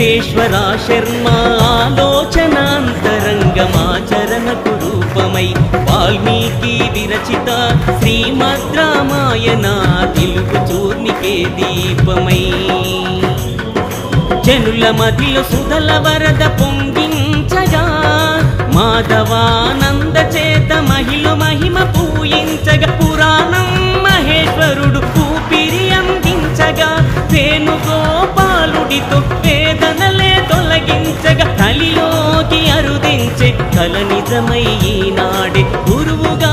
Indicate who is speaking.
Speaker 1: వెంకటేశ్వర శర్మ ఆలోచనాంతరంగమాచరణకు రూపమై వాల్మీకి విరచిత శ్రీమద్ రామాయణ తెలుగు చూర్ణికే దీపమై జనుల మదిలో సుధల వరద పొంగించగా మాధవానంద చేత మహిమ పూయించగా పురాణం మహేశ్వరుడు ఊపిరి అందించగా వేణుగోపాలుడితో వేదనలే తొలగించగా కలిలోకి అరుదించే కల నిజమై ఈనాడే గురువుగా